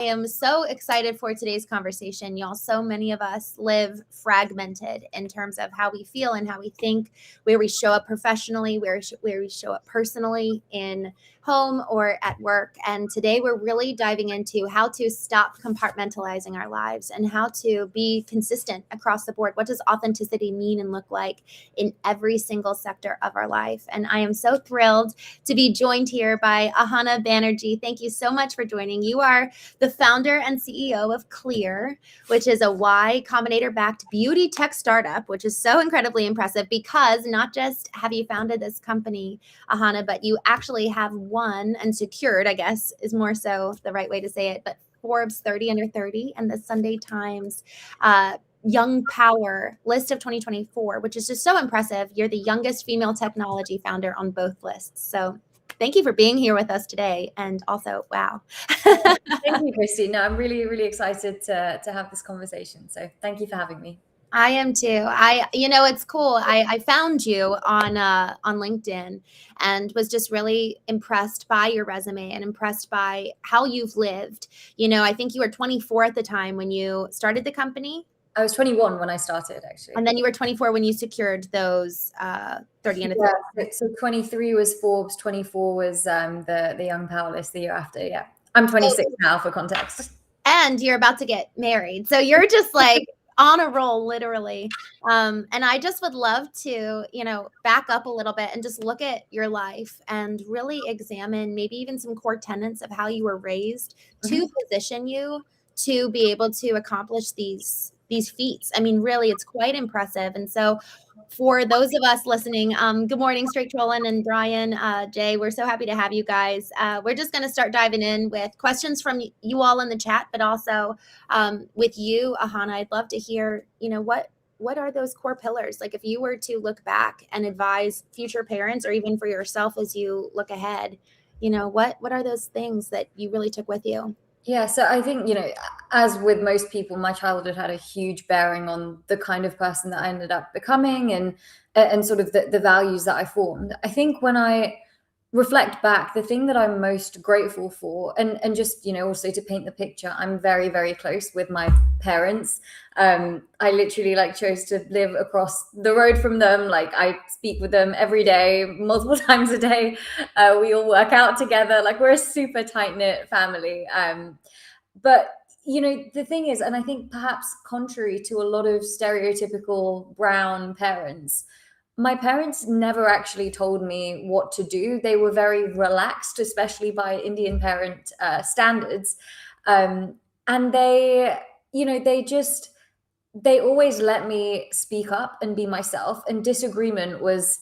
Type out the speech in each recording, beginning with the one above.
I am so excited for today's conversation, y'all. So many of us live fragmented in terms of how we feel and how we think, where we show up professionally, where we show up personally in home or at work. And today we're really diving into how to stop compartmentalizing our lives and how to be consistent across the board. What does authenticity mean and look like in every single sector of our life? And I am so thrilled to be joined here by Ahana Banerjee. Thank you so much for joining. You are the founder and CEO of Clear, which is a Y Combinator-backed beauty tech startup, which is so incredibly impressive because not just have you founded this company, Ahana, but you actually have won and secured, I guess is more so the right way to say it, but Forbes 30 under 30 and the Sunday Times Young Power list of 2024, which is just so impressive. You're the youngest female technology founder on both lists. So thank you for being here with us today. And also, wow. Thank you, Christene. No, I'm really, really excited to have this conversation. So thank you for having me. I am too. It's cool. I found you on LinkedIn and was just really impressed by your resume and impressed by how you've lived. I think you were 24 at the time when you started the company. I was 21 when I started, actually. And then you were 24 when you secured those 30 and 30. Yeah, so 23 was Forbes, 24 was the Young Power list the year after. Yeah, I'm 26 now for context. And you're about to get married. So you're just like on a roll, literally. And I just would love to, back up a little bit and just look at your life and really examine maybe even some core tenets of how you were raised to position you to be able to accomplish these feats. I mean, really, it's quite impressive. And so for those of us listening, good morning, Straight Trollin and Brian, Jay, we're so happy to have you guys. We're just going to start diving in with questions from you all in the chat, but also with you, Ahana. I'd love to hear, what are those core pillars? Like if you were to look back and advise future parents or even for yourself as you look ahead, what are those things that you really took with you? Yeah, so I think, as with most people, my childhood had a huge bearing on the kind of person that I ended up becoming and sort of the values that I formed. I think when I reflect back, the thing that I'm most grateful for, and just, also to paint the picture, I'm very, very close with my parents. I literally chose to live across the road from them. I speak with them every day, multiple times a day. We all work out together. We're a super tight-knit family. But the thing is, and I think perhaps contrary to a lot of stereotypical brown parents, my parents never actually told me what to do. They were very relaxed, especially by Indian parent standards. And they always let me speak up and be myself, and disagreement was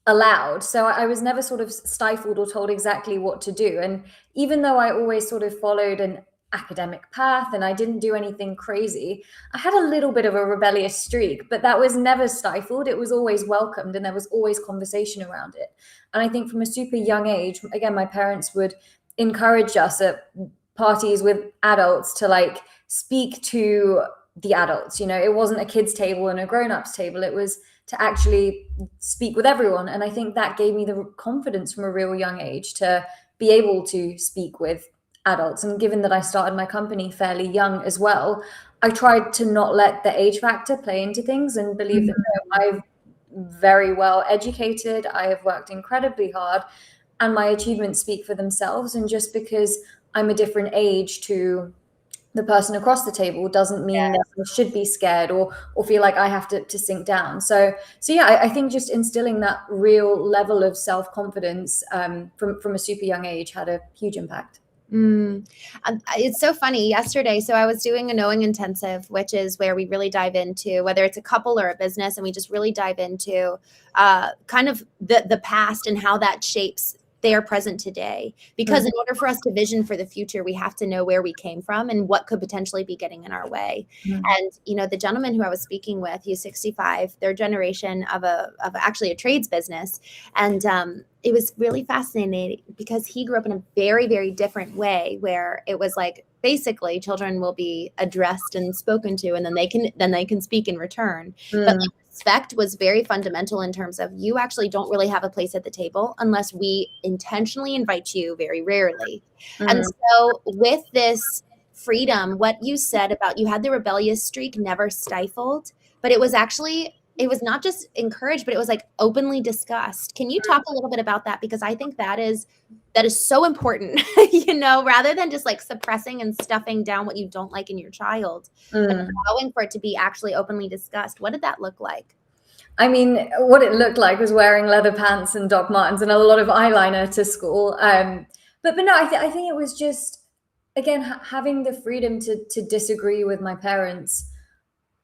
allowed. So I was never sort of stifled or told exactly what to do. And even though I always sort of followed an academic path and I didn't do anything crazy, I had a little bit of a rebellious streak, but that was never stifled. It was always welcomed and there was always conversation around it. And I think from a super young age, again, my parents would encourage us at parties with adults to speak to the adults. It wasn't a kids table and a grown-ups table. It was to actually speak with everyone. And I think that gave me the confidence from a real young age to be able to speak with adults. And given that I started my company fairly young as well, I tried to not let the age factor play into things and believe that I'm very well educated. I have worked incredibly hard and my achievements speak for themselves. And just because I'm a different age to the person across the table doesn't mean that I should be scared or feel like I have to sink down. So yeah, I think just instilling that real level of self-confidence from a super young age had a huge impact. It's so funny. Yesterday, so I was doing a knowing intensive, which is where we really dive into whether it's a couple or a business, and we just really dive into kind of the past and how that shapes their present today. Because in order for us to vision for the future, we have to know where we came from and what could potentially be getting in our way. And the gentleman who I was speaking with, he's 65, their generation of actually a trades business, and it was really fascinating because he grew up in a very, very different way where it was basically children will be addressed and spoken to, and then they can speak in return. But respect was very fundamental in terms of you actually don't really have a place at the table unless we intentionally invite you, very rarely. And so with this freedom, what you said about you had the rebellious streak never stifled, but it was not just encouraged, but it was like openly discussed. Can you talk a little bit about that? Because I think that is so important, rather than just like suppressing and stuffing down what you don't like in your child, but allowing for it to be actually openly discussed. What did that look like? I mean, what it looked like was wearing leather pants and Doc Martens and a lot of eyeliner to school. But no, I think it was just, again, having the freedom to disagree with my parents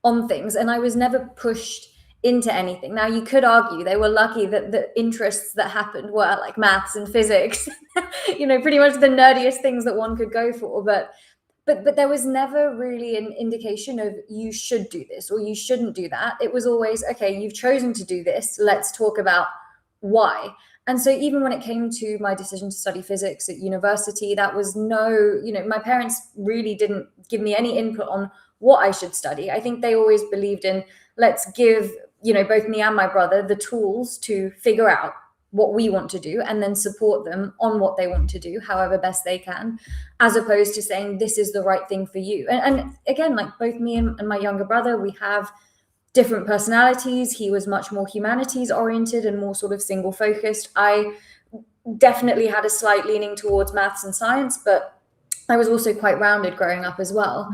on things. And I was never pushed into anything. Now, you could argue they were lucky that the interests that happened were like maths and physics, pretty much the nerdiest things that one could go for. But there was never really an indication of you should do this or you shouldn't do that. It was always, okay, you've chosen to do this. Let's talk about why. And so even when it came to my decision to study physics at university, that was my parents really didn't give me any input on what I should study. I think they always believed in, let's give, both me and my brother the tools to figure out what we want to do and then support them on what they want to do, however best they can, as opposed to saying this is the right thing for you. And again, like both me and my younger brother, we have different personalities. He was much more humanities oriented and more sort of single focused. I definitely had a slight leaning towards maths and science, but I was also quite rounded growing up as well.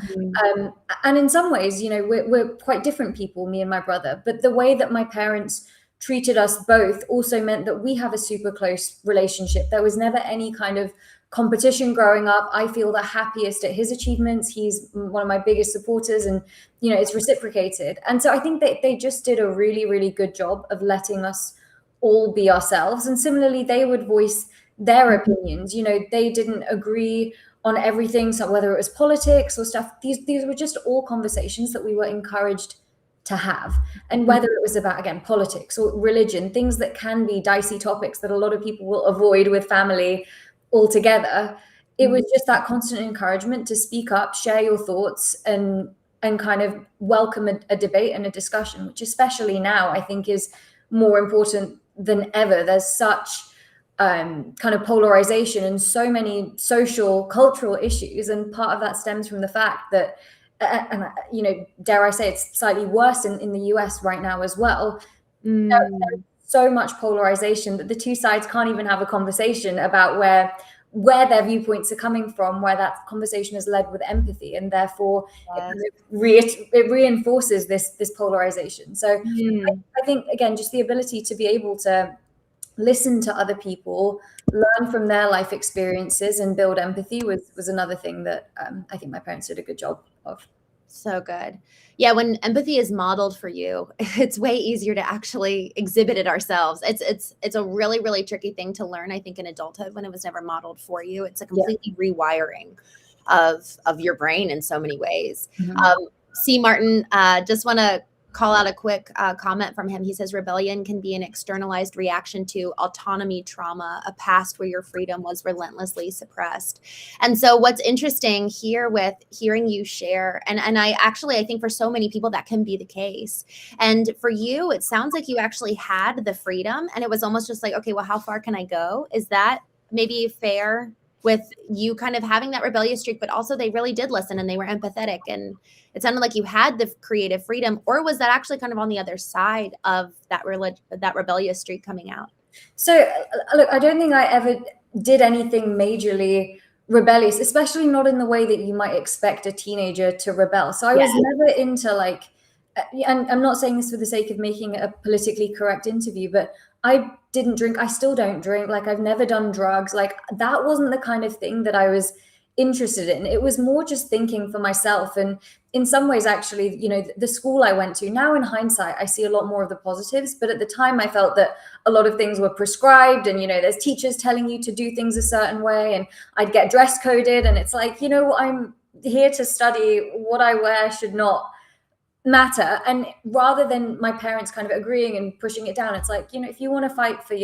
And in some ways, we're quite different people, me and my brother, but the way that my parents treated us both also meant that we have a super close relationship. There was never any kind of competition growing up. I feel the happiest at his achievements. He's one of my biggest supporters, and it's reciprocated. And so I think they just did a really, really good job of letting us all be ourselves. And similarly, they would voice their opinions. They didn't agree on everything, so whether it was politics or stuff, these were just all conversations that we were encouraged to have. And whether it was about, again, politics or religion, things that can be dicey topics that a lot of people will avoid with family altogether, it was just that constant encouragement to speak up, share your thoughts, and kind of welcome a debate and a discussion, which especially now I think is more important than ever. There's such kind of polarization and so many social, cultural issues, and part of that stems from the fact that and dare I say it's slightly worse in the US right now as well. There's so much polarization that the two sides can't even have a conversation about where their viewpoints are coming from, where that conversation is led with empathy, and therefore it reinforces this polarization. So I think, again, just the ability to be able to listen to other people, learn from their life experiences, and build empathy was another thing that I think my parents did a good job of. So good. Yeah, when empathy is modeled for you, it's way easier to actually exhibit it ourselves. It's a really, really tricky thing to learn, I think, in adulthood when it was never modeled for you. It's a completely rewiring of your brain in so many ways. C. Martin, just want to call out a quick comment from him. He says, rebellion can be an externalized reaction to autonomy trauma, a past where your freedom was relentlessly suppressed. And so what's interesting here with hearing you share, and I think for so many people that can be the case. And for you, it sounds like you actually had the freedom, and it was almost just like, okay, well, how far can I go? Is that maybe fair with you kind of having that rebellious streak, but also they really did listen and they were empathetic, and it sounded like you had the creative freedom? Or was that actually kind of on the other side of that rebellious streak coming out? So look, I don't think I ever did anything majorly rebellious, especially not in the way that you might expect a teenager to rebel. So I was never into like, and I'm not saying this for the sake of making a politically correct interview, but I didn't drink. I still don't drink. Like, I've never done drugs. Like, that wasn't the kind of thing that I was interested in. It was more just thinking for myself. And in some ways, actually, the school I went to, now in hindsight, I see a lot more of the positives. But at the time, I felt that a lot of things were prescribed, and, there's teachers telling you to do things a certain way, and I'd get dress coded. And it's like, I'm here to study. What I wear should not matter. And rather than my parents kind of agreeing and pushing it down, it's like, if you want to fight for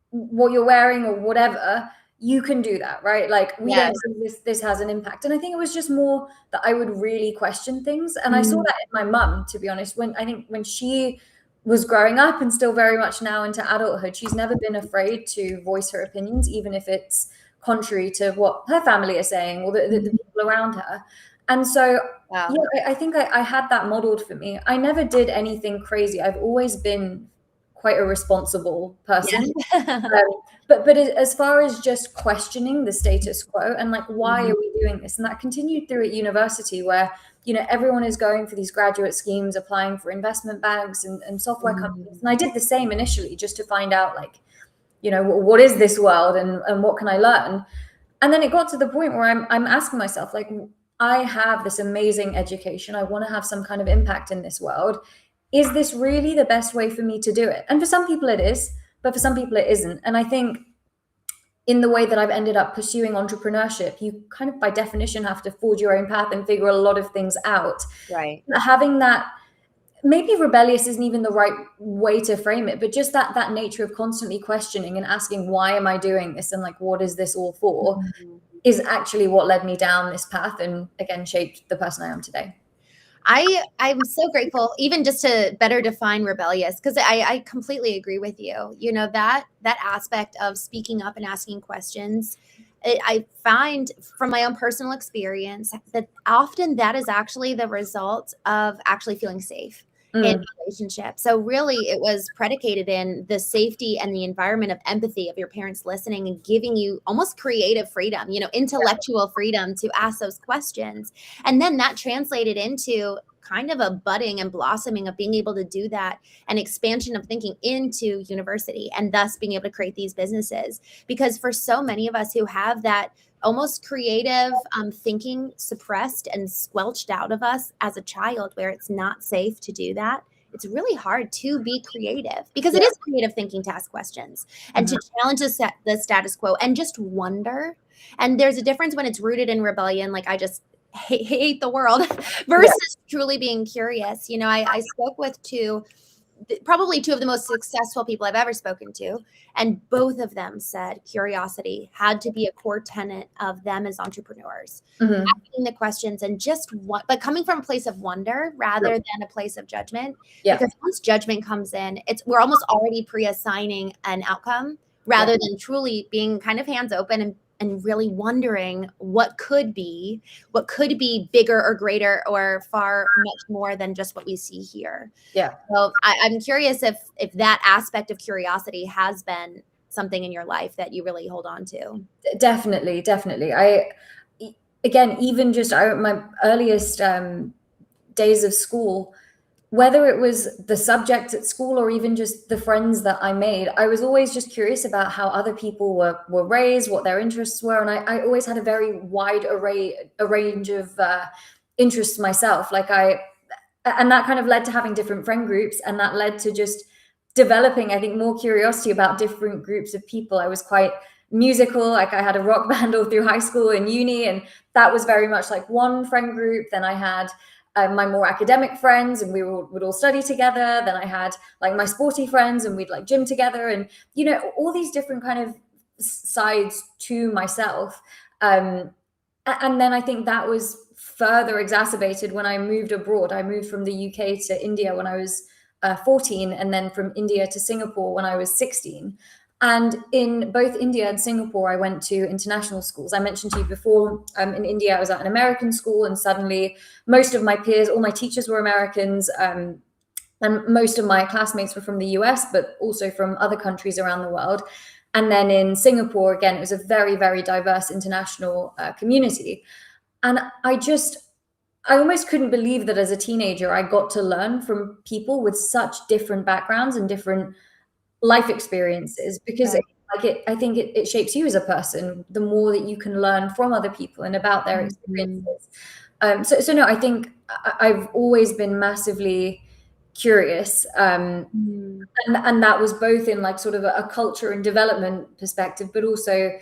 what you're wearing or whatever, you can do that, right? Like, we don't think this has an impact. And I think it was just more that I would really question things. And I saw that in my mum, to be honest, when she was growing up, and still very much now into adulthood, she's never been afraid to voice her opinions, even if it's contrary to what her family are saying or the people people around her. And so, Wow. yeah, I think I had that modeled for me. I never did anything crazy. I've always been quite a responsible person. Yeah. But as far as just questioning the status quo and like, why Mhm. are we doing this? And that continued through at university where, you know, everyone is going for these graduate schemes, applying for investment banks and software companies. And I did the same initially just to find out like, you know, what is this world and what can I learn? And then it got to the point where I'm asking myself, like, I have this amazing education. I want to have some kind of impact in this world. Is this really the best way for me to do it? And for some people it is, but for some people it isn't. And I think in the way that I've ended up pursuing entrepreneurship, you kind of by definition have to forge your own path and figure a lot of things out. Right. Having that, maybe rebellious isn't even the right way to frame it, but just that nature of constantly questioning and asking, why am I doing this? And like, what is this all for? Mhm. Is actually what led me down this path and again, shaped the person I am today. I'm so grateful, even just to better define rebellious, because I completely agree with you. You know, that aspect of speaking up and asking questions, I find from my own personal experience that often that is actually the result of actually feeling safe in a relationship. So really it was predicated in the safety and the environment of empathy of your parents listening and giving you almost creative freedom, you know, intellectual freedom to ask those questions. And then that translated into kind of a budding and blossoming of being able to do that, and expansion of thinking into university, and thus being able to create these businesses. Because for so many of us who have that almost creative thinking suppressed and squelched out of us as a child, where it's not safe to do that, it's really hard to be creative, because it is creative thinking to ask questions and to challenge the status quo and just wonder. And there's a difference when it's rooted in rebellion, like I just hate the world, versus truly being curious. You know, I spoke with probably two of the most successful people I've ever spoken to, and both of them said curiosity had to be a core tenet of them as entrepreneurs. Asking the questions and just but coming from a place of wonder rather than a place of judgment. Because once judgment comes in, we're almost already pre-assigning an outcome rather than truly being kind of hands open and really wondering what could be bigger or greater or far much more than just what we see here. So I'm curious if that aspect of curiosity has been something in your life that you really hold on to. Definitely. Again, even just my earliest days of school, whether it was the subject at school or even just the friends that I made, I was always just curious about how other people were raised, what their interests were. And I always had a very wide range of interests myself. And that kind of led to having different friend groups. And that led to just developing, I think, more curiosity about different groups of people. I was quite musical. Like I had a rock band all through high school and uni. And that was very much like one friend group. Then I had my more academic friends, and would all study together. Then I had like my sporty friends, and we'd like gym together, and you know, all these different kind of sides to myself. And then I think that was further exacerbated when I moved abroad. I moved from the UK to India when I was 14, and then from India to Singapore when I was 16. And in both India and Singapore, I went to international schools. I mentioned to you before, in India, I was at an American school, and suddenly most of my peers, all my teachers were Americans, and most of my classmates were from the US, but also from other countries around the world. And then in Singapore, again, it was a very, very diverse international community. And I almost couldn't believe that as a teenager, I got to learn from people with such different backgrounds and different life experiences, because I think it shapes you as a person, the more that you can learn from other people and about their experiences. So no, I think I've always been massively curious. And that was both in like sort of a culture and development perspective, but also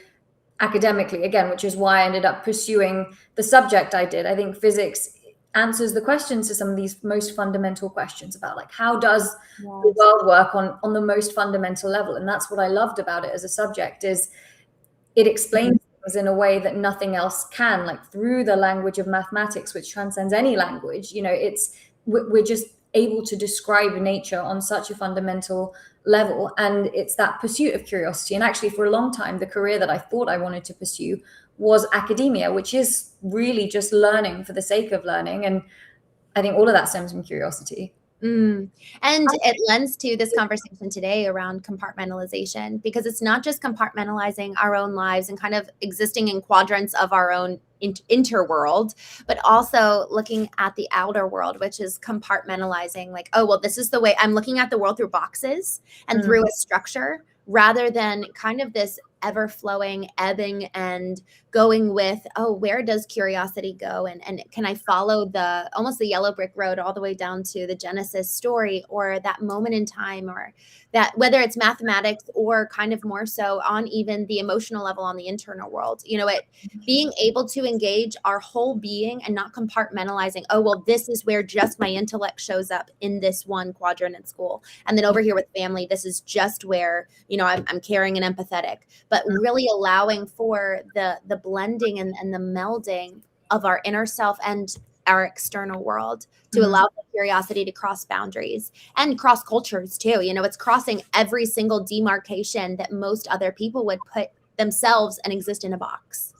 academically, again, which is why I ended up pursuing the subject I did. I think physics answers the questions to some of these most fundamental questions about like, how does the world work on the most fundamental level? And that's what I loved about it as a subject, is it explains things in a way that nothing else can, like through the language of mathematics, which transcends any language. You know, we're just able to describe nature on such a fundamental level. And it's that pursuit of curiosity. And actually for a long time, the career that I thought I wanted to pursue was academia, which is really just learning for the sake of learning. And I think all of that stems from curiosity. And it lends to this conversation today around compartmentalization, because it's not just compartmentalizing our own lives and kind of existing in quadrants of our own interworld, but also looking at the outer world, which is compartmentalizing. Like, oh, well, this is the way I'm looking at the world, through boxes and through a structure, rather than kind of this ever flowing, ebbing and going with, oh, where does curiosity go? And can I follow the almost the yellow brick road all the way down to the Genesis story, or that moment in time, or that, whether it's mathematics or kind of more so on even the emotional level, on the internal world, it being able to engage our whole being and not compartmentalizing. Oh, well, this is where just my intellect shows up in this one quadrant at school. And then over here with family, this is just where, I'm caring and empathetic, but really allowing for the blending and the melding of our inner self and our external world to allow for curiosity to cross boundaries and cross cultures too. It's crossing every single demarcation that most other people would put themselves and exist in a box.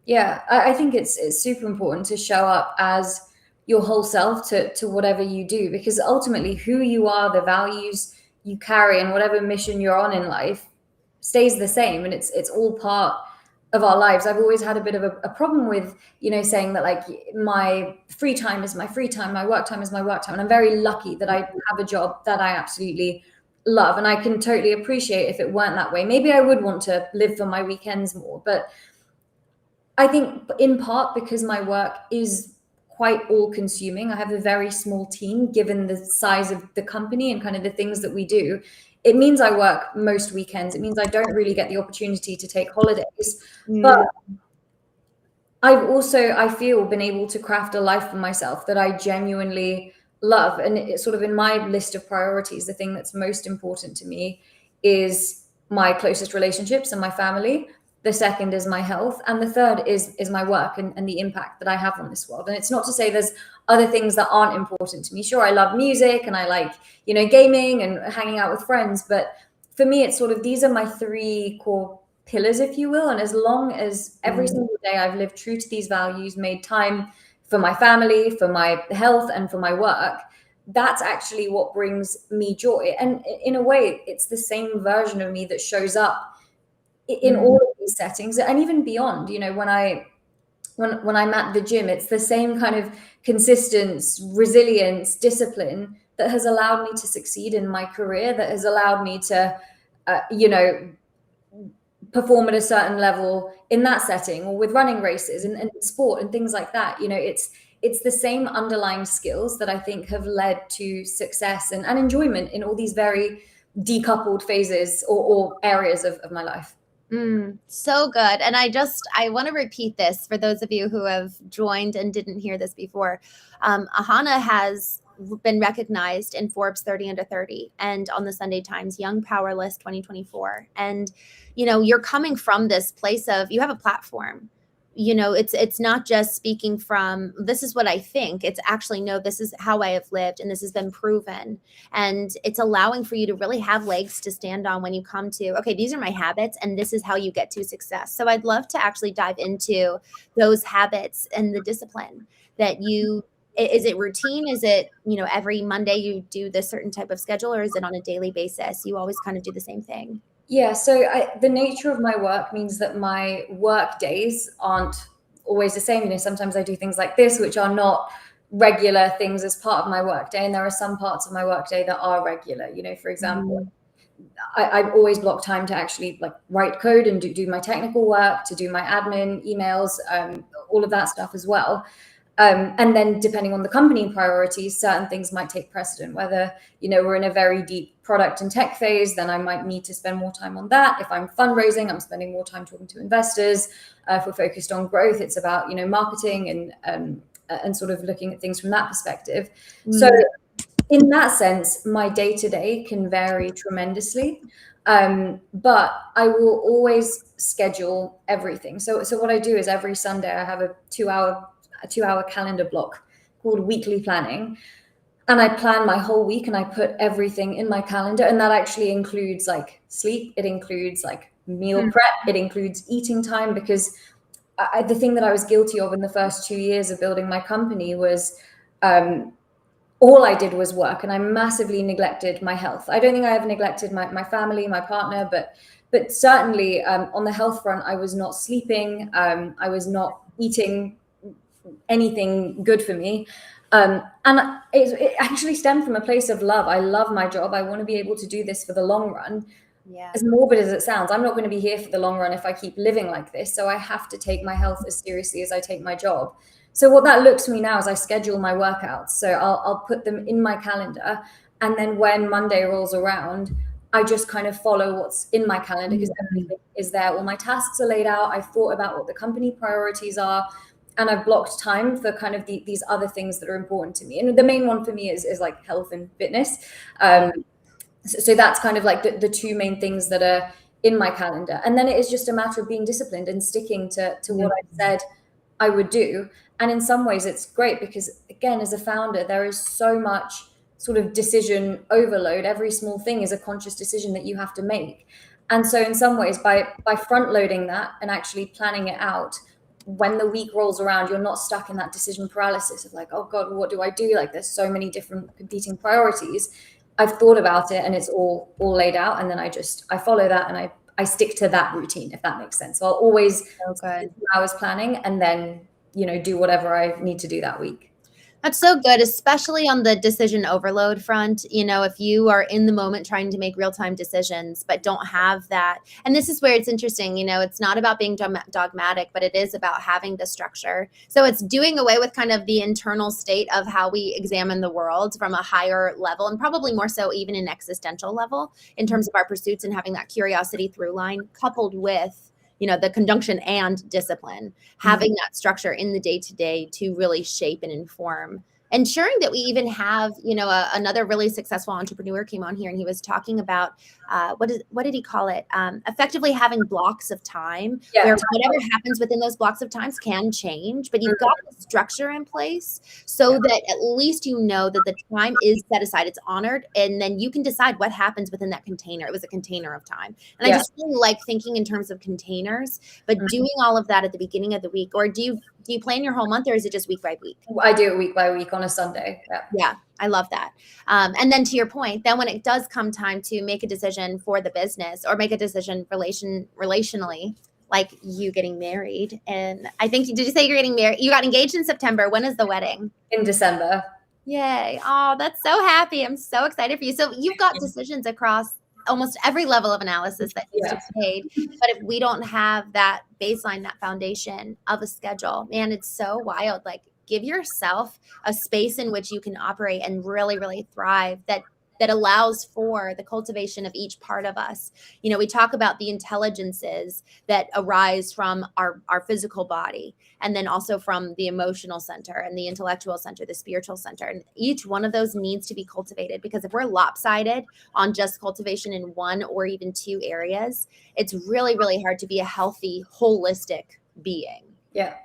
Yeah, I think it's super important to show up as your whole self to whatever you do, because ultimately who you are, the values you carry, and whatever mission you're on in life stays the same, and it's all part of our lives. I've always had a bit of a problem with, saying that like my free time is my free time, my work time is my work time. And I'm very lucky that I have a job that I absolutely love. And I can totally appreciate if it weren't that way. Maybe I would want to live for my weekends more. But I think in part because my work is quite all consuming. I have a very small team given the size of the company and kind of the things that we do. It means I work most weekends. It means I don't really get the opportunity to take holidays. But I've also, I feel, been able to craft a life for myself that I genuinely love. And it's sort of in my list of priorities, the thing that's most important to me is my closest relationships and my family. The second is my health. And the third is my work and the impact that I have on this world. And it's not to say there's other things that aren't important to me. Sure, I love music and I like, gaming and hanging out with friends. But for me, it's sort of, these are my three core pillars, if you will. And as long as every single day I've lived true to these values, made time for my family, for my health, and for my work, that's actually what brings me joy. And in a way, it's the same version of me that shows up in all of these settings and even beyond. When I'm at the gym, it's the same kind of consistency, resilience, discipline that has allowed me to succeed in my career, that has allowed me to, perform at a certain level in that setting, or with running races and sport and things like that. It's the same underlying skills that I think have led to success and enjoyment in all these very decoupled phases or areas of my life. So good. And I want to repeat this for those of you who have joined and didn't hear this before. Ahana has been recognized in Forbes 30 under 30 and on the Sunday Times Young Power List 2024. And, you're coming from this place of, you have a platform. It's not just speaking from, this is what I think. It's actually, no, this is how I have lived and this has been proven. And it's allowing for you to really have legs to stand on when you come to, okay, these are my habits and this is how you get to success. So I'd love to actually dive into those habits and the discipline that you, is it routine? Is it, every Monday you do this certain type of schedule, or is it on a daily basis? You always kind of do the same thing? Yeah, so the nature of my work means that my work days aren't always the same. Sometimes I do things like this, which are not regular things as part of my work day. And there are some parts of my work day that are regular. For example, I've always blocked time to actually like write code and do my technical work, to do my admin, emails, all of that stuff as well. And then depending on the company priorities, certain things might take precedent. Whether, we're in a very deep product and tech phase, then I might need to spend more time on that. If I'm fundraising, I'm spending more time talking to investors. If we're focused on growth, it's about, marketing and sort of looking at things from that perspective. So in that sense, my day-to-day can vary tremendously. But I will always schedule everything. So what I do is every Sunday I have a two-hour calendar block called weekly planning. And I plan my whole week and I put everything in my calendar. And that actually includes like sleep. It includes like meal prep, it includes eating time, because the thing that I was guilty of in the first 2 years of building my company was all I did was work, and I massively neglected my health. I don't think I ever neglected my family, my partner, but certainly on the health front, I was not sleeping. I was not eating anything good for me. And it actually stemmed from a place of love. I love my job. I want to be able to do this for the long run. Yeah. As morbid as it sounds, I'm not going to be here for the long run if I keep living like this. So I have to take my health as seriously as I take my job. So what that looks for me now is I schedule my workouts. So I'll put them in my calendar. And then when Monday rolls around, I just kind of follow what's in my calendar, because everything is there. All my tasks are laid out. I've thought about what the company priorities are. And I've blocked time for kind of these other things that are important to me. And the main one for me is like health and fitness. So that's kind of like the two main things that are in my calendar. And then it is just a matter of being disciplined and sticking to what I said I would do. And in some ways it's great, because again, as a founder, there is so much sort of decision overload. Every small thing is a conscious decision that you have to make. And so in some ways, by front loading that and actually planning it out, when the week rolls around, you're not stuck in that decision paralysis of like, oh God, what do I do? Like there's so many different competing priorities. I've thought about it and it's all laid out. And then I follow that, and I stick to that routine, if that makes sense. So I'll always spend 2 hours planning, and then, do whatever I need to do that week. That's so good, especially on the decision overload front. If you are in the moment trying to make real-time decisions, but don't have that. And this is where it's interesting, it's not about being dogmatic, but it is about having the structure. So it's doing away with kind of the internal state of how we examine the world from a higher level, and probably more so even an existential level in terms of our pursuits, and having that curiosity through line coupled with the conjunction and discipline, having that structure in the day-to-day to really shape and inform, ensuring that we even have, another really successful entrepreneur came on here, and he was talking about, what did he call it? Effectively having blocks of time where whatever happens within those blocks of times can change, but you've got the structure in place so that at least that the time is set aside, it's honored, and then you can decide what happens within that container. It was a container of time. And I just really like thinking in terms of containers, but doing all of that at the beginning of the week. Or do you plan your whole month, or is it just week by week? I do it week by week on a Sunday. Yeah, I love that. And then to your point, then when it does come time to make a decision for the business, or make a decision relationally, like you getting married. And I think, did you say you're getting married? You got engaged in September. When is the wedding? In December. Yay. Oh, that's so happy. I'm so excited for you. So you've got decisions across almost every level of analysis that needs to be made. But if we don't have that baseline, that foundation of a schedule, man, it's so wild. Like, give yourself a space in which you can operate and really, really thrive, that allows for the cultivation of each part of us. We talk about the intelligences that arise from our physical body, and then also from the emotional center and the intellectual center, the spiritual center. And each one of those needs to be cultivated, because if we're lopsided on just cultivation in one or even two areas, it's really, really hard to be a healthy, holistic being. Yeah,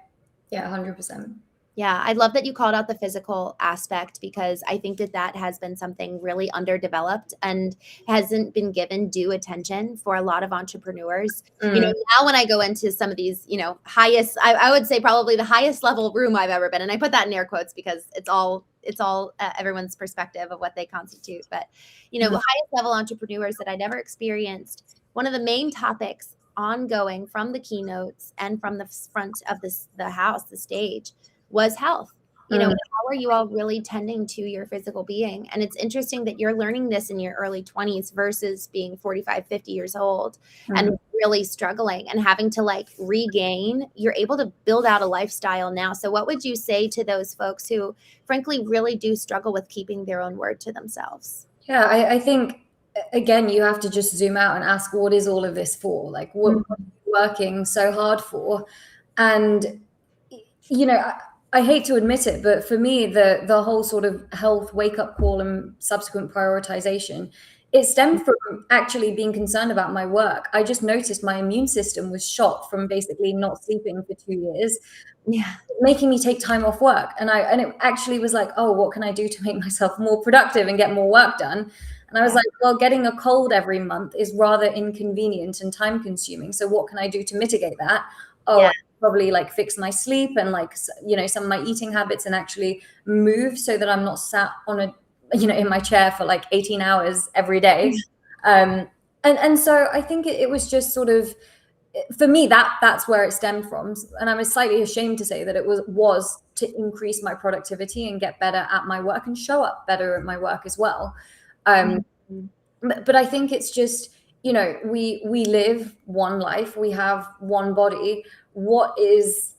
100%. Yeah, I love that you called out the physical aspect, because I think that has been something really underdeveloped and hasn't been given due attention for a lot of entrepreneurs. Now when I go into some of these, highest, I would say probably the highest level room I've ever been, and I put that in air quotes because it's all everyone's perspective of what they constitute. But, highest level entrepreneurs that I never experienced, one of the main topics ongoing from the keynotes and from the front of the house, the stage, was health. How are you all really tending to your physical being? And it's interesting that you're learning this in your early 20s versus being 45, 50 years old and really struggling and having to regain. You're able to build out a lifestyle now. So what would you say to those folks who frankly really do struggle with keeping their own word to themselves? Yeah, I think, again, you have to just zoom out and ask, what is all of this for? Like, what are you working so hard for? And, I hate to admit it, but for me, the whole sort of health wake-up call and subsequent prioritization, it stemmed from actually being concerned about my work. I just noticed my immune system was shot from basically not sleeping for 2 years, making me take time off work. And it actually was like, oh, what can I do to make myself more productive and get more work done? And I was like, well, getting a cold every month is rather inconvenient and time consuming. So what can I do to mitigate that? Oh, I probably like fix my sleep and like, you know, some of my eating habits and actually move so that I'm not sat on a, you know, in my chair for like 18 hours every day. And so I think it was just sort of, for me, that's where it stemmed from. And I was slightly ashamed to say that it was to increase my productivity and get better at my work and show up better at my work as well. But I think it's just, you know, we live one life, we have one body. What is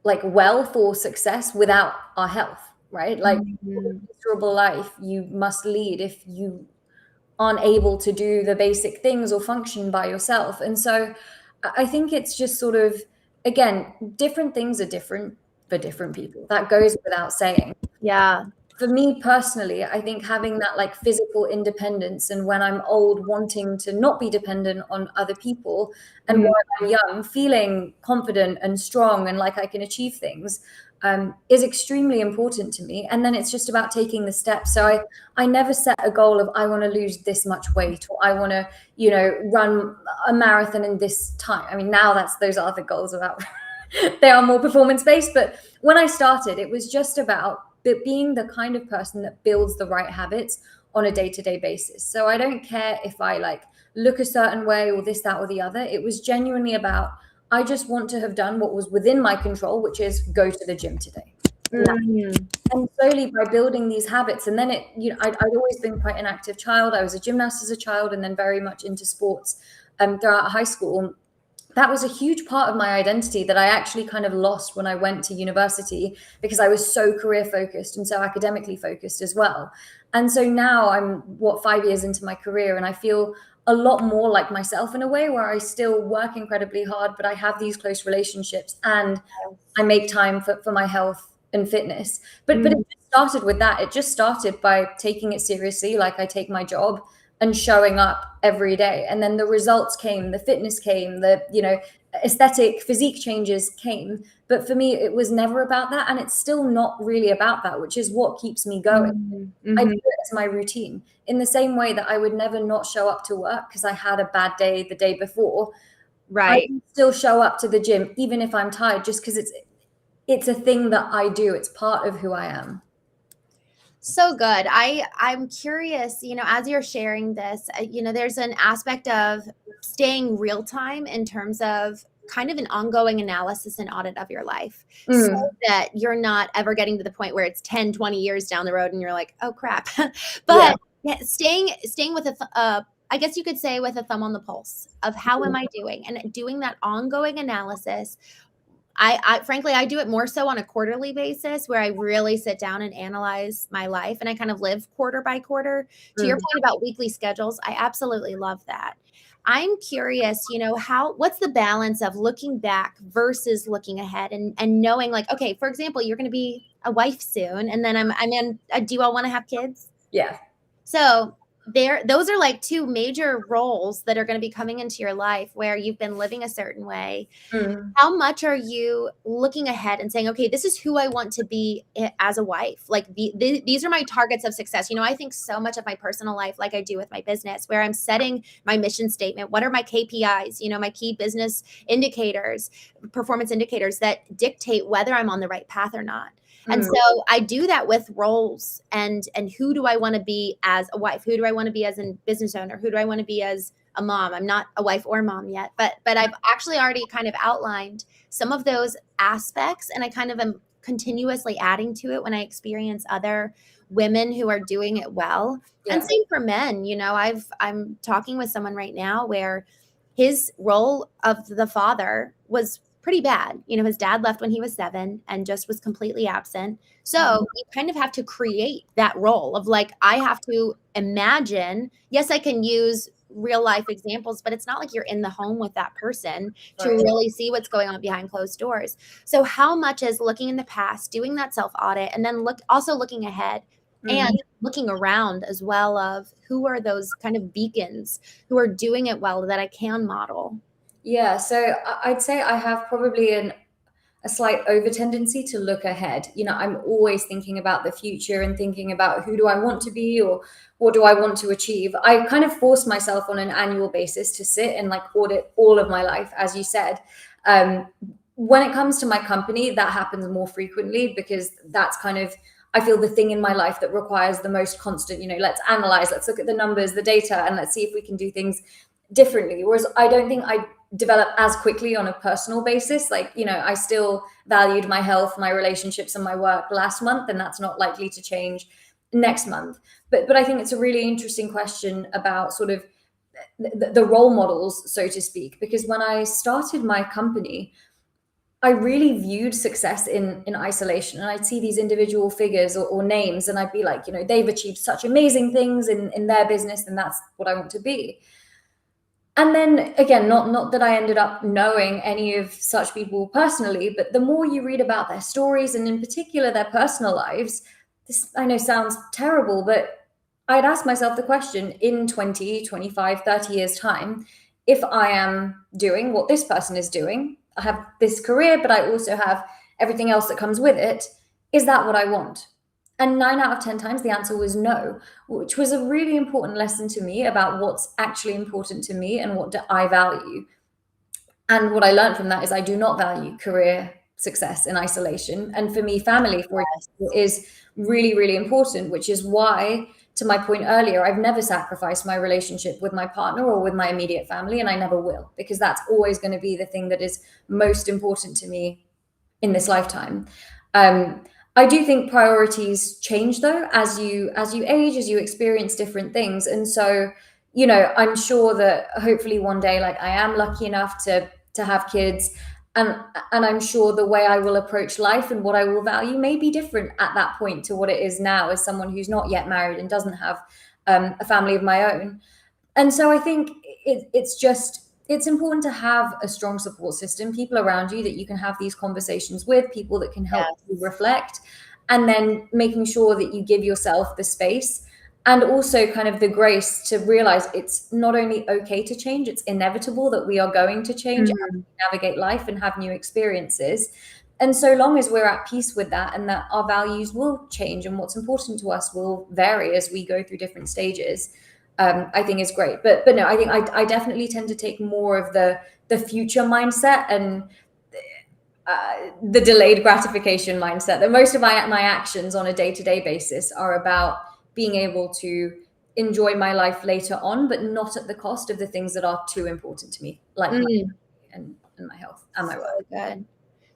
like wealth or success without our health, right? Like a miserable life you must lead if you aren't able to do the basic things or function by yourself. And so I think it's just sort of, again, different things are different for different people. That goes without saying. Yeah. For me personally, I think having that like physical independence, and when I'm old, wanting to not be dependent on other people, and while I'm young, feeling confident and strong and like I can achieve things, is extremely important to me. And then it's just about taking the steps. So I never set a goal of I want to lose this much weight, or I want to, you know, run a marathon in this time. I mean, now those are the goals about they are more performance based. But when I started, it was just about being the kind of person that builds the right habits on a day-to-day basis. So I don't care if I like look a certain way or this, that, or the other. It was genuinely about, I just want to have done what was within my control, which is go to the gym today. And slowly by building these habits, and then it, you know, I'd always been quite an active child. I was a gymnast as a child, and then very much into sports throughout high school. That was a huge part of my identity that I actually kind of lost when I went to university, because I was so career focused and so academically focused as well. And so now I'm 5 years into my career, and I feel a lot more like myself in a way, where I still work incredibly hard, but I have these close relationships and I make time for my health and fitness. But it just started with that. It just started by taking it seriously, like I take my job, and showing up every day. And then the results came, the fitness came, the, you know, aesthetic physique changes came. But for me, it was never about that. And it's still not really about that, which is what keeps me going. I do it as my routine, in the same way that I would never not show up to work because I had a bad day the day before. Right. I can still show up to the gym, even if I'm tired, just because it's a thing that I do. It's part of who I am. So good. I'm curious, you know, as you're sharing this, you know, there's an aspect of staying real time in terms of kind of an ongoing analysis and audit of your life, so that you're not ever getting to the point where it's 10, 20 years down the road and you're like, oh crap. But staying with I guess you could say with a thumb on the pulse of how am I doing, and doing that ongoing analysis. I frankly, I do it more so on a quarterly basis, where I really sit down and analyze my life, and I kind of live quarter by quarter. To your point about weekly schedules, I absolutely love that. I'm curious, you know, what's the balance of looking back versus looking ahead, and knowing like, okay, for example, you're going to be a wife soon, and then do you all want to have kids? Yeah. So those are like two major roles that are going to be coming into your life, where you've been living a certain way. How much are you looking ahead and saying, okay, this is who I want to be as a wife? Like these are my targets of success. You know, I think so much of my personal life, like I do with my business, where I'm setting my mission statement. What are my KPIs? You know, my key business indicators, performance indicators that dictate whether I'm on the right path or not. And so I do that with roles, and who do I want to be as a wife? Who do I want to be as a business owner? Who do I want to be as a mom? I'm not a wife or mom yet, but I've actually already kind of outlined some of those aspects, and I kind of am continuously adding to it when I experience other women who are doing it well. And same for men. You know, I'm talking with someone right now where his role of the father was pretty bad. You know, his dad left when he was 7 and just was completely absent. So you kind of have to create that role of like, I have to imagine, yes, I can use real life examples, but it's not like you're in the home with that person to really see what's going on behind closed doors. So how much is looking in the past, doing that self audit, and then also looking ahead and looking around as well, of who are those kind of beacons who are doing it well that I can model? Yeah, so I'd say I have probably a slight over tendency to look ahead. You know, I'm always thinking about the future and thinking about who do I want to be or what do I want to achieve. I kind of force myself on an annual basis to sit and like audit all of my life, as you said. When it comes to my company, that happens more frequently because that's kind of, I feel, the thing in my life that requires the most constant, you know, let's analyze, let's look at the numbers, the data, and let's see if we can do things differently. Whereas I don't think I develop as quickly on a personal basis. Like, you know, I still valued my health, my relationships, and my work last month, and that's not likely to change next month. But I think it's a really interesting question about sort of the role models, so to speak, because when I started my company, I really viewed success in isolation, and I'd see these individual figures or names, and I'd be like, you know, they've achieved such amazing things in their business, and that's what I want to be. And then again, not that I ended up knowing any of such people personally, but the more you read about their stories, and in particular their personal lives, this I know sounds terrible, but I'd ask myself the question in 20, 25, 30 years time, if I am doing what this person is doing, I have this career, but I also have everything else that comes with it, is that what I want? And 9 out of 10 times the answer was no, which was a really important lesson to me about what's actually important to me and what do I value. And what I learned from that is I do not value career success in isolation. And for me, family, for example, is really, really important, which is why, to my point earlier, I've never sacrificed my relationship with my partner or with my immediate family, and I never will, because that's always going to be the thing that is most important to me in this lifetime. I do think priorities change though as you age, as you experience different things. And so, you know, I'm sure that hopefully one day, like, I am lucky enough to have kids, and I'm sure the way I will approach life and what I will value may be different at that point to what it is now as someone who's not yet married and doesn't have a family of my own. And so I think it's important to have a strong support system, people around you that you can have these conversations with, people that can help you reflect, and then making sure that you give yourself the space and also kind of the grace to realize it's not only okay to change, it's inevitable that we are going to change as we navigate life and have new experiences. And so long as we're at peace with that, and that our values will change and what's important to us will vary as we go through different stages, I think is great. But no, I think I definitely tend to take more of the future mindset and the delayed gratification mindset. That most of my actions on a day-to-day basis are about being able to enjoy my life later on, but not at the cost of the things that are too important to me, like my family and my health and my work. Good.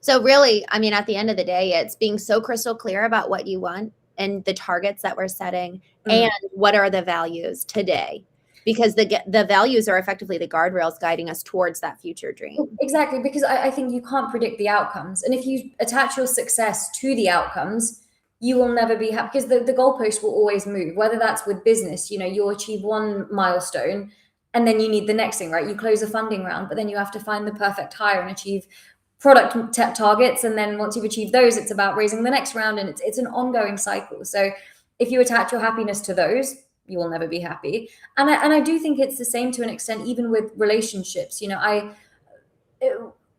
So really, I mean, at the end of the day, it's being so crystal clear about what you want and the targets that we're setting and what are the values today, because the values are effectively the guardrails guiding us towards that future dream. Exactly, because I think you can't predict the outcomes. And if you attach your success to the outcomes, you will never be happy, because the goalpost will always move, whether that's with business, you know, you'll achieve one milestone and then you need the next thing, right? You close a funding round, but then you have to find the perfect hire and achieve product targets. And then once you've achieved those, it's about raising the next round, and it's an ongoing cycle. So if you attach your happiness to those, you will never be happy. And I do think it's the same to an extent, even with relationships. You know,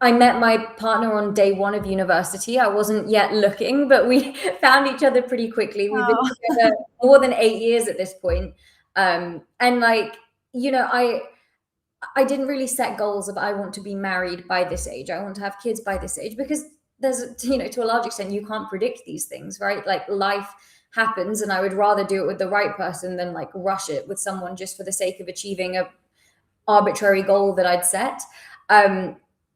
I met my partner on day one of university. I wasn't yet looking, but we found each other pretty quickly. We've been together more than 8 years at this point. And like, you know, I didn't really set goals of I want to be married by this age, I want to have kids by this age, because there's, you know, to a large extent, you can't predict these things, right? Like, life happens, and I would rather do it with the right person than like rush it with someone just for the sake of achieving a arbitrary goal that I'd set.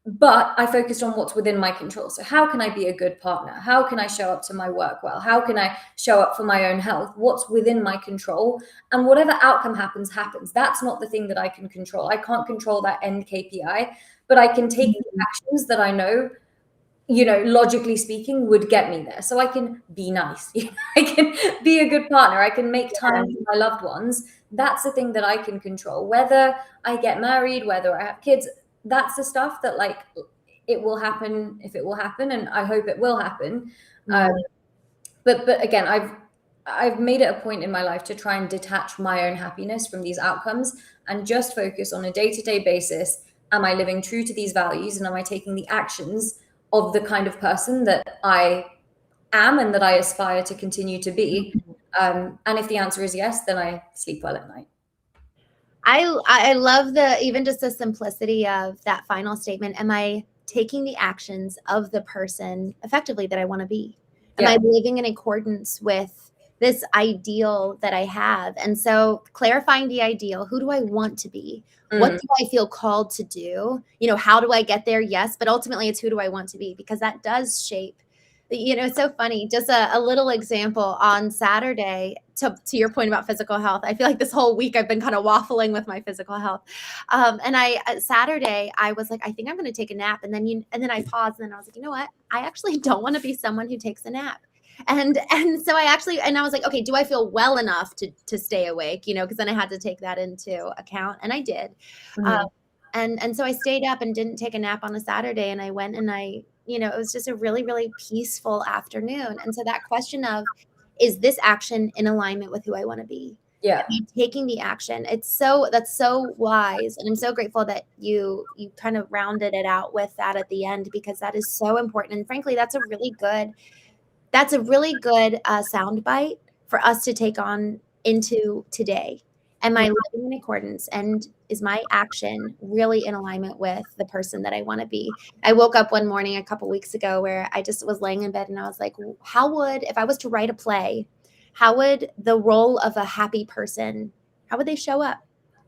But I focused on what's within my control. So how can I be a good partner? How can I show up to my work well? How can I show up for my own health? What's within my control? And whatever outcome happens, happens. That's not the thing that I can control. I can't control that end KPI, but I can take the actions that I know, you know, logically speaking, would get me there. So I can be nice. I can be a good partner. I can make time for my loved ones. That's the thing that I can control. Whether I get married, whether I have kids, that's the stuff that, like, it will happen if it will happen, and I hope it will happen. But again, I've made it a point in my life to try and detach my own happiness from these outcomes and just focus on a day-to-day basis. Am I living true to these values, and am I taking the actions of the kind of person that I am and that I aspire to continue to be? And if the answer is yes, then I sleep well at night. I love even just the simplicity of that final statement. Am I taking the actions of the person effectively that I want to be? Am I living in accordance with this ideal that I have? And so clarifying the ideal, who do I want to be? What do I feel called to do? How do I get there? Yes, but ultimately it's who do I want to be? Because that does shape. It's so funny. Just a little example on Saturday, to your point about physical health. I feel like this whole week I've been kind of waffling with my physical health. And Saturday I was like, I think I'm going to take a nap. And then I paused and then I was like, you know what? I actually don't want to be someone who takes a nap. And so I was like, okay, do I feel well enough to stay awake? Because then I had to take that into account, and I did. And so I stayed up and didn't take a nap on a Saturday, and I went and it was just a really, really peaceful afternoon. And so that question of, is this action in alignment with who I want to be? Yeah. Am I taking the action? That's so wise. And I'm so grateful that you kind of rounded it out with that at the end, because that is so important. And frankly, that's a really good soundbite for us to take on into today. Am I living in accordance, and is my action really in alignment with the person that I want to be? I woke up one morning a couple weeks ago where I just was laying in bed and I was like, if I was to write a play, how would the role of a happy person, how would they show up?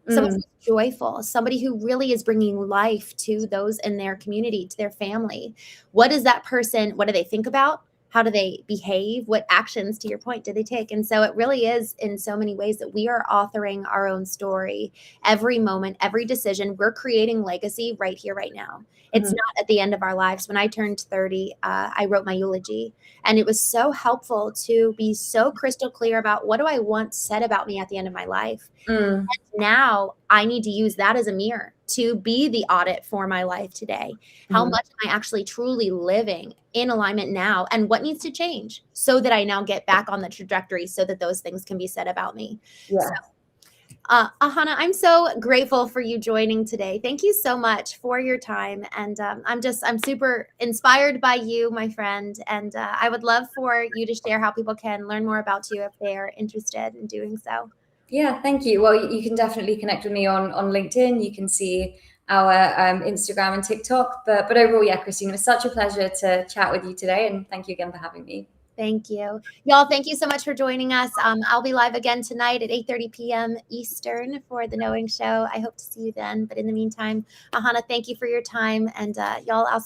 Someone who's joyful, somebody who really is bringing life to those in their community, to their family. What do they think about? How do they behave? What actions, to your point, do they take? And so it really is in so many ways that we are authoring our own story. Every moment, every decision, we're creating legacy right here, right now. It's not at the end of our lives. When I turned 30, I wrote my eulogy, and it was so helpful to be so crystal clear about what do I want said about me at the end of my life. And now I need to use that as a mirror to be the audit for my life today. How much am I actually truly living in alignment now, and what needs to change so that I now get back on the trajectory so that those things can be said about me. Yeah. So, Ahana, I'm so grateful for you joining today. Thank you so much for your time. And I'm super inspired by you, my friend. And I would love for you to share how people can learn more about you if they're interested in doing so. Yeah, thank you. Well, you can definitely connect with me on LinkedIn. You can see our Instagram and TikTok. But overall, yeah, Christine, it was such a pleasure to chat with you today. And thank you again for having me. Thank you. Y'all, thank you so much for joining us. I'll be live again tonight at 8:30 p.m. Eastern for The Knowing Show. I hope to see you then. But in the meantime, Ahana, thank you for your time. And y'all, I'll see